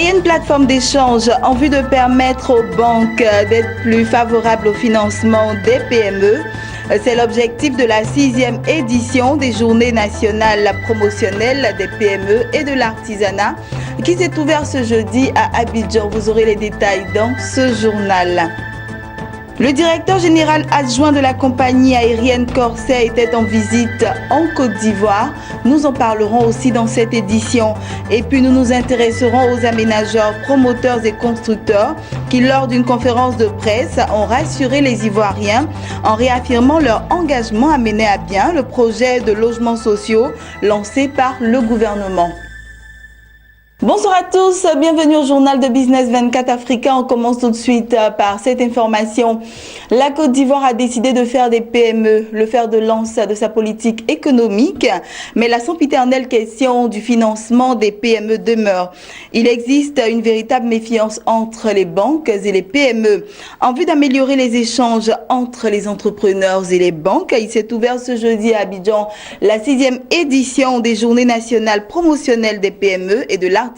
Créer une plateforme d'échange en vue de permettre aux banques d'être plus favorables au financement des PME. C'est l'objectif de la 6e édition des Journées nationales promotionnelles des PME et de l'artisanat qui s'est ouverte ce jeudi à Abidjan. Vous aurez les détails dans ce journal. Le directeur général adjoint de la compagnie aérienne Corsair était en visite en Côte d'Ivoire. Nous en parlerons aussi dans cette édition. Et puis nous nous intéresserons aux aménageurs, promoteurs et constructeurs qui, lors d'une conférence de presse, ont rassuré les Ivoiriens en réaffirmant leur engagement à mener à bien le projet de logements sociaux lancé par le gouvernement. Bonsoir à tous, bienvenue au journal de Business 24 Africa. On commence tout de suite par cette information. La Côte d'Ivoire a décidé de faire des PME le fer de lance de sa politique économique, mais la sempiternelle question du financement des PME demeure. Il existe une véritable méfiance entre les banques et les PME. En vue d'améliorer les échanges entre les entrepreneurs et les banques, il s'est ouvert ce jeudi à Abidjan la 6e édition des Journées nationales promotionnelles des PME et de l'artisanat.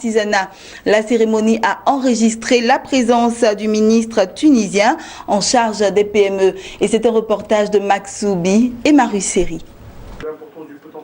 La cérémonie a enregistré la présence du ministre tunisien en charge des PME. Et c'est un reportage de Max Soubi et Maru Seri.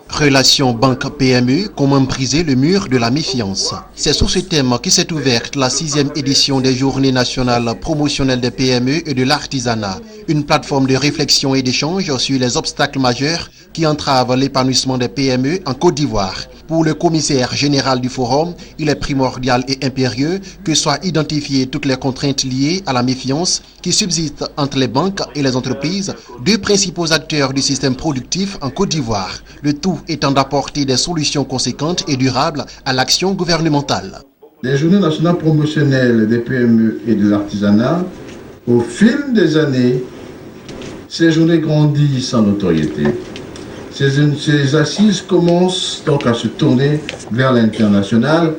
Relations banque-PME, comment briser le mur de la méfiance. C'est sous ce thème qui s'est ouverte la 6e édition des Journées nationales promotionnelles des PME et de l'artisanat, une plateforme de réflexion et d'échange sur les obstacles majeurs qui entravent l'épanouissement des PME en Côte d'Ivoire. Pour le commissaire général du forum, il est primordial et impérieux que soient identifiées toutes les contraintes liées à la méfiance qui subsistent entre les banques et les entreprises, deux principaux acteurs du système productif en Côte d'Ivoire, le tout étant d'apporter des solutions conséquentes et durables à l'action gouvernementale. Les journées nationales promotionnelles des PME et de l'artisanat, au fil des années, ces journées grandissent en notoriété. Ces assises commencent donc à se tourner vers l'international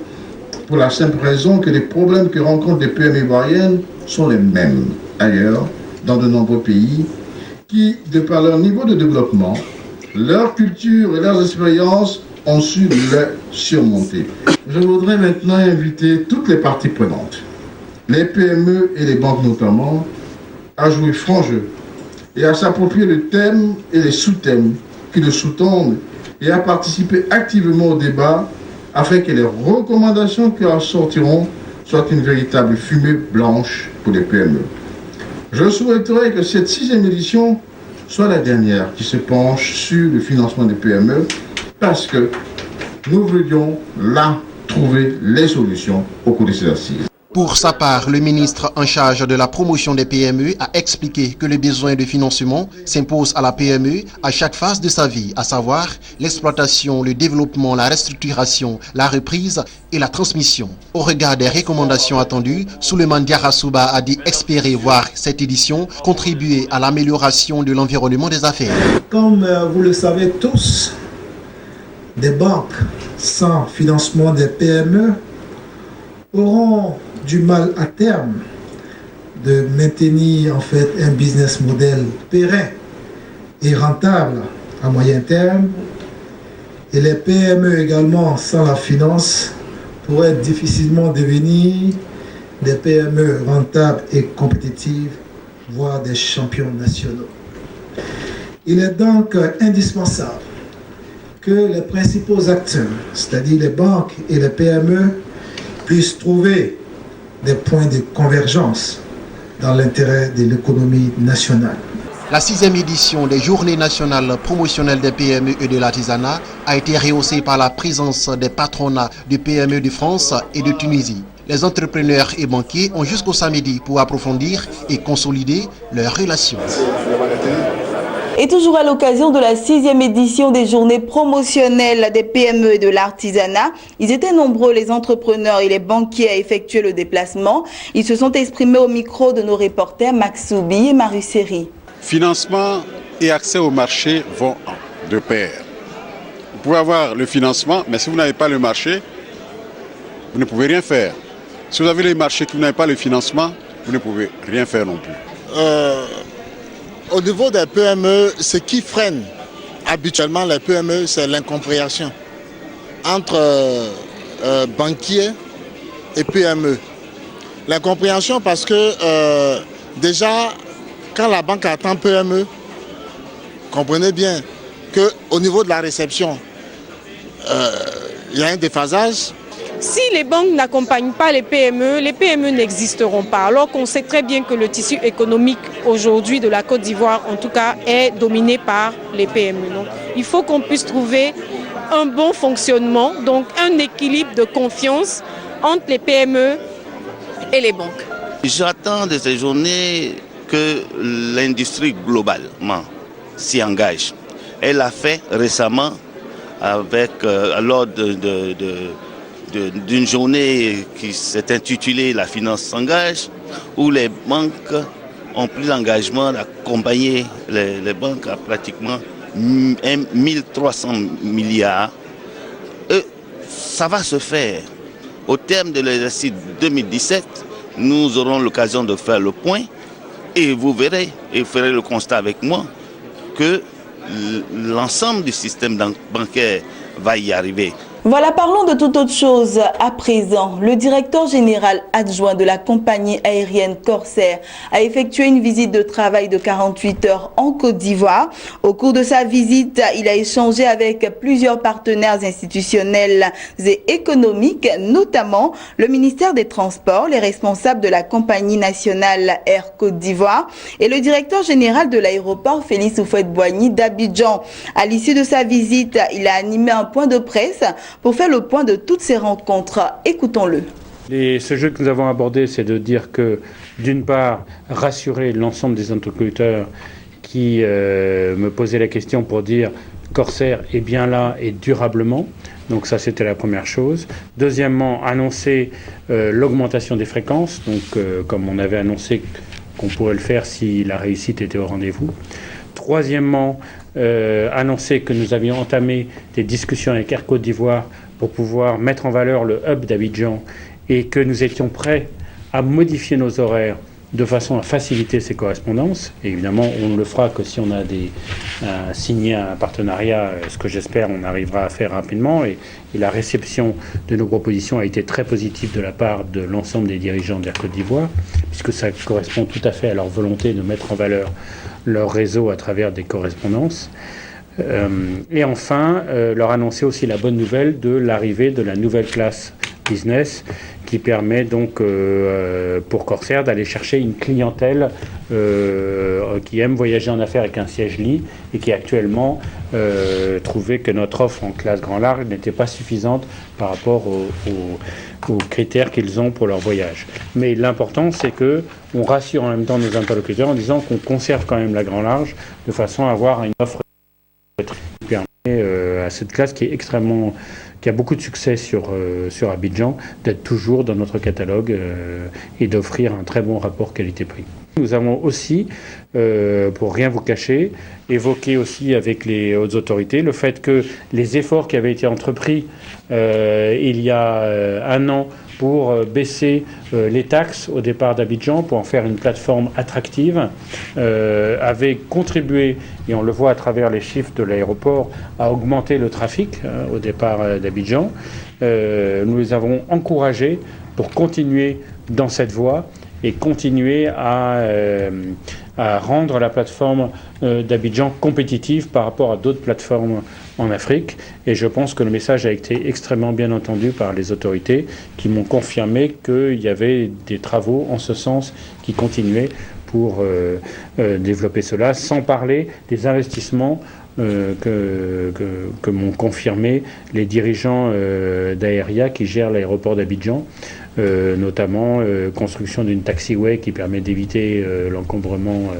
pour la simple raison que les problèmes que rencontrent les PME ivoiriennes sont les mêmes ailleurs, dans de nombreux pays, qui, de par leur niveau de développement, leur culture et leurs expériences, ont su les surmonter. Je voudrais maintenant inviter toutes les parties prenantes, les PME et les banques notamment, à jouer franc jeu et à s'approprier le thème et les sous-thèmes qui le sous-tendent et à participer activement au débat afin que les recommandations qui en sortiront soient une véritable fumée blanche pour les PME. Je souhaiterais que cette 6e édition soit la dernière qui se penche sur le financement des PME parce que nous voulions là trouver les solutions au cours de ces assises. Pour sa part, le ministre en charge de la promotion des PME a expliqué que le besoin de financement s'impose à la PME à chaque phase de sa vie, à savoir l'exploitation, le développement, la restructuration, la reprise et la transmission. Au regard des recommandations attendues, Souleymane Diarra-Souba a dit espérer voir cette édition contribuer à l'amélioration de l'environnement des affaires. Comme vous le savez tous, des banques sans financement des PME auront du mal à terme de maintenir en fait un business model pérenne et rentable à moyen terme. Et les PME également sans la finance pourraient difficilement devenir des PME rentables et compétitives, voire des champions nationaux. Il est donc indispensable que les principaux acteurs, c'est-à-dire les banques et les PME, puissent trouver des points de convergence dans l'intérêt de l'économie nationale. La 6e édition des Journées nationales promotionnelles des PME et de l'artisanat a été rehaussée par la présence des patronats de PME de France et de Tunisie. Les entrepreneurs et banquiers ont jusqu'au samedi pour approfondir et consolider leurs relations. Et toujours à l'occasion de la 6e édition des journées promotionnelles des PME et de l'artisanat, ils étaient nombreux, les entrepreneurs et les banquiers, à effectuer le déplacement. Ils se sont exprimés au micro de nos reporters Max Soubi et Maru Seri. Financement et accès au marché vont de pair. Vous pouvez avoir le financement, mais si vous n'avez pas le marché, vous ne pouvez rien faire. Si vous avez les marchés, que vous n'avez pas le financement, vous ne pouvez rien faire non plus. Au niveau des PME, ce qui freine habituellement les PME, c'est l'incompréhension entre banquiers et PME. L'incompréhension parce que déjà, quand la banque attend PME, comprenez bien qu'au niveau de la réception, il y a un déphasage. Si les banques n'accompagnent pas les PME n'existeront pas. Alors qu'on sait très bien que le tissu économique aujourd'hui de la Côte d'Ivoire, en tout cas, est dominé par les PME. Donc, il faut qu'on puisse trouver un bon fonctionnement, donc un équilibre de confiance entre les PME et les banques. J'attends de ces journées que l'industrie globalement s'y engage. Elle l'a fait récemment avec lors d'une journée qui s'est intitulée « La finance s'engage », où les banques ont pris l'engagement d'accompagner les banques à pratiquement 1300 milliards. Ça va se faire. Au terme de l'exercice 2017, nous aurons l'occasion de faire le point et vous verrez, et vous ferez le constat avec moi, que l'ensemble du système bancaire va y arriver. Voilà, parlons de toute autre chose à présent. Le directeur général adjoint de la compagnie aérienne Corsair a effectué une visite de travail de 48 heures en Côte d'Ivoire. Au cours de sa visite, il a échangé avec plusieurs partenaires institutionnels et économiques, notamment le ministère des Transports, les responsables de la compagnie nationale Air Côte d'Ivoire et le directeur général de l'aéroport Félix Houphouët-Boigny d'Abidjan. À l'issue de sa visite, il a animé un point de presse pour faire le point de toutes ces rencontres. Écoutons-le. Ce jeu que nous avons abordé, c'est de dire que, d'une part, rassurer l'ensemble des interlocuteurs qui me posaient la question pour dire Corsair est bien là et durablement. Donc ça, c'était la première chose. Deuxièmement, annoncer l'augmentation des fréquences, donc comme on avait annoncé qu'on pourrait le faire si la réussite était au rendez-vous. Troisièmement, annoncer que nous avions entamé des discussions avec Air Côte d'Ivoire pour pouvoir mettre en valeur le hub d'Abidjan et que nous étions prêts à modifier nos horaires de façon à faciliter ces correspondances. Et évidemment, on ne le fera que si on a signé un partenariat, ce que j'espère on arrivera à faire rapidement. Et la réception de nos propositions a été très positive de la part de l'ensemble des dirigeants d'Air Côte d'Ivoire, puisque ça correspond tout à fait à leur volonté de mettre en valeur leur réseau à travers des correspondances. Et enfin, leur annoncer aussi la bonne nouvelle de l'arrivée de la nouvelle classe business qui permet donc pour Corsair d'aller chercher une clientèle qui aime voyager en affaires avec un siège lit et qui actuellement trouvait que notre offre en classe grand large n'était pas suffisante par rapport aux critères qu'ils ont pour leur voyage. Mais l'important, c'est que on rassure en même temps nos interlocuteurs en disant qu'on conserve quand même la grand large de façon à avoir une offre qui permet à cette classe qui a beaucoup de succès sur Abidjan, d'être toujours dans notre catalogue et d'offrir un très bon rapport qualité-prix. Nous avons aussi, pour rien vous cacher, évoqué aussi avec les hautes autorités le fait que les efforts qui avaient été entrepris il y a un an pour baisser les taxes au départ d'Abidjan, pour en faire une plateforme attractive, avait contribué, et on le voit à travers les chiffres de l'aéroport, à augmenter le trafic au départ d'Abidjan. Nous les avons encouragés pour continuer dans cette voie et continuer à rendre la plateforme d'Abidjan compétitive par rapport à d'autres plateformes en Afrique. Et je pense que le message a été extrêmement bien entendu par les autorités qui m'ont confirmé qu'il y avait des travaux en ce sens qui continuaient pour développer cela, sans parler des investissements que m'ont confirmé les dirigeants d'Aéria qui gèrent l'aéroport d'Abidjan, notamment construction d'une taxiway qui permet d'éviter l'encombrement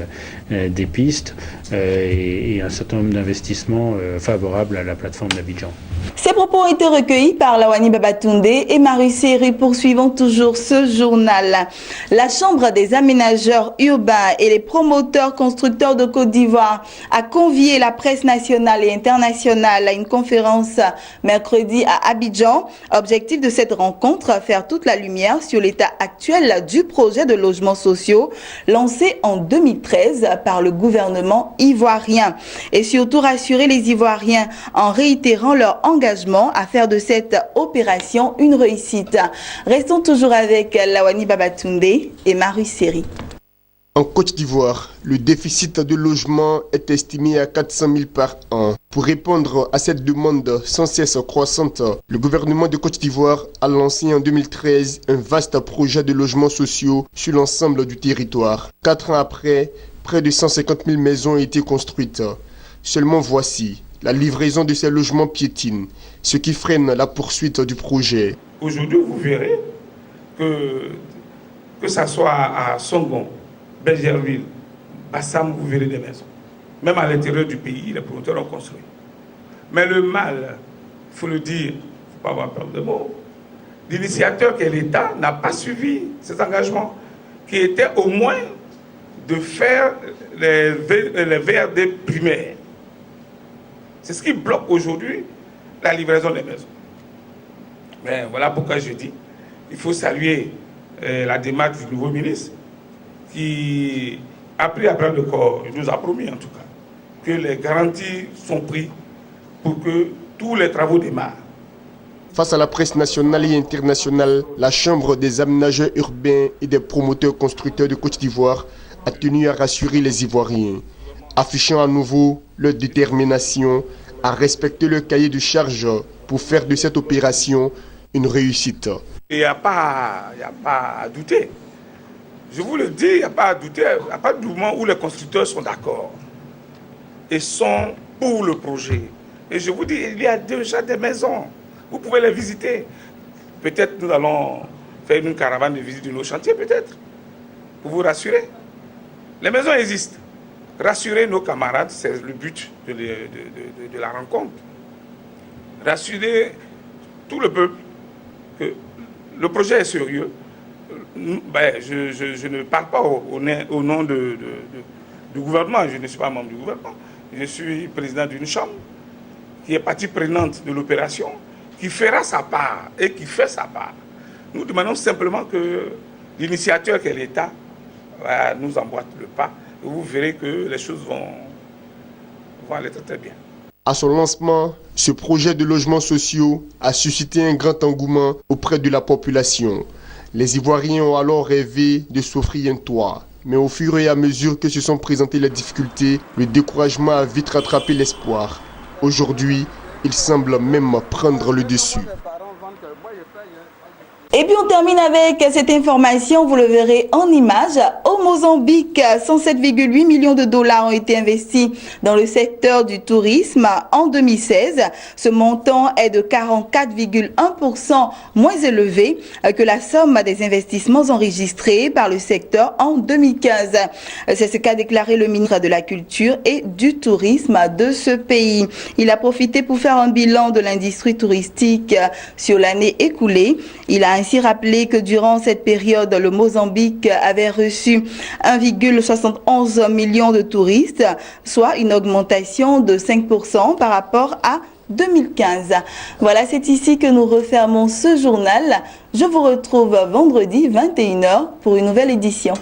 des pistes et un certain nombre d'investissements favorables à la plateforme d'Abidjan. Ces propos ont été recueillis par Lawani Babatunde et Marie Seri. Poursuivons toujours ce journal. La Chambre des aménageurs urbains et les promoteurs constructeurs de Côte d'Ivoire a convié la presse nationale et internationale à une conférence mercredi à Abidjan. Objectif de cette rencontre, faire toute la lumière lumière sur l'état actuel du projet de logements sociaux lancé en 2013 par le gouvernement ivoirien et surtout rassurer les Ivoiriens en réitérant leur engagement à faire de cette opération une réussite. Restons toujours avec Lawani Babatunde et Marie Seri. En Côte d'Ivoire, le déficit de logement est estimé à 400 000 par an. Pour répondre à cette demande sans cesse croissante, le gouvernement de Côte d'Ivoire a lancé en 2013 un vaste projet de logements sociaux sur l'ensemble du territoire. 4 ans après, près de 150 000 maisons ont été construites. Seulement voici, la livraison de ces logements piétine, ce qui freine la poursuite du projet. Aujourd'hui, vous verrez que ça soit à Songon, Bergerville, Bassam, vous verrez des maisons. Même à l'intérieur du pays, les promoteurs ont construit. Mais le mal, il faut le dire, il ne faut pas avoir peur de mots, l'initiateur qui est l'État n'a pas suivi ses engagements, qui étaient au moins de faire les VRD primaires. C'est ce qui bloque aujourd'hui la livraison des maisons. Mais voilà pourquoi je dis, il faut saluer la démarche du nouveau ministre, qui a pris à bras le corps, il nous a promis en tout cas, que les garanties sont prises pour que tous les travaux démarrent. Face à la presse nationale et internationale, la Chambre des aménageurs urbains et des promoteurs constructeurs de Côte d'Ivoire a tenu à rassurer les Ivoiriens, affichant à nouveau leur détermination à respecter le cahier de charges pour faire de cette opération une réussite. Il n'y a pas à douter. Je vous le dis, il n'y a pas à douter, il n'y a pas de moment où les constructeurs sont d'accord et sont pour le projet. Et je vous dis, il y a déjà des maisons, vous pouvez les visiter. Peut-être nous allons faire une caravane de visite de nos chantiers, peut-être, pour vous rassurer. Les maisons existent. Rassurer nos camarades, c'est le but de la rencontre. Rassurer tout le peuple que le projet est sérieux. Ben, je ne parle pas au nom du gouvernement, je ne suis pas membre du gouvernement. Je suis président d'une chambre qui est partie prenante de l'opération, qui fera sa part et qui fait sa part. Nous demandons simplement que l'initiateur qui est l'État nous emboîte le pas et vous verrez que les choses vont aller très, très bien. À son lancement, ce projet de logements sociaux a suscité un grand engouement auprès de la population. Les Ivoiriens ont alors rêvé de s'offrir un toit. Mais au fur et à mesure que se sont présentées les difficultés, le découragement a vite rattrapé l'espoir. Aujourd'hui, il semble même prendre le dessus. Et puis on termine avec cette information, vous le verrez en image. Au Mozambique, 107,8 millions de dollars ont été investis dans le secteur du tourisme en 2016. Ce montant est de 44,1% moins élevé que la somme des investissements enregistrés par le secteur en 2015. C'est ce qu'a déclaré le ministre de la Culture et du Tourisme de ce pays. Il a profité pour faire un bilan de l'industrie touristique sur l'année écoulée. Il a ainsi rappelé que durant cette période, le Mozambique avait reçu 1,71 million de touristes, soit une augmentation de 5% par rapport à 2015. Voilà, c'est ici que nous refermons ce journal. Je vous retrouve vendredi 21h pour une nouvelle édition.